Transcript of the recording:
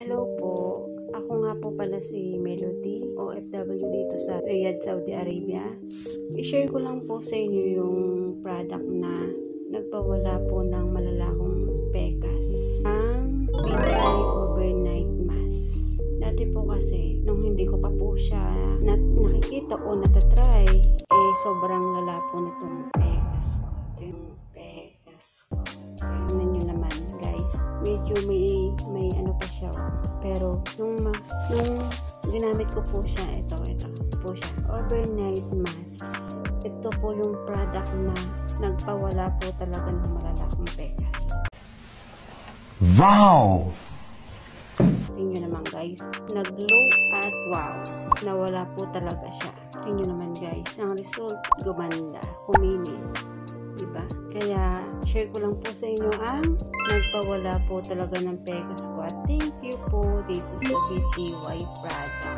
Hello po. Ako nga po pala si Melody, OFW dito sa Riyadh, Saudi Arabia. I-share ko lang po sa inyo yung product na nagpawala po ng malalakong pekas. Ang BTY Overnight Mask. Dati po kasi, nung hindi ko pa po siya nakikita o natatry, sobrang lala po nitong pekas ko. Ito yung pekas ko. Tingnan nyo naman guys. Medyo may ano pa siya. Pero nung ginamit ko po siya, ito po siya. Overnight Mask. Ito po yung product na nagpawala po talaga ng malalakong pekas. Wow! Tingnan naman guys. Nag-glow at wow. Nawala po talaga siya. Tingnan naman guys. Ang result, gumanda. Kuminis. Diba? Kaya, share ko lang po sa inyo ang nagpawala po talaga ng pekas ko. At thank you po dito sa BTY product.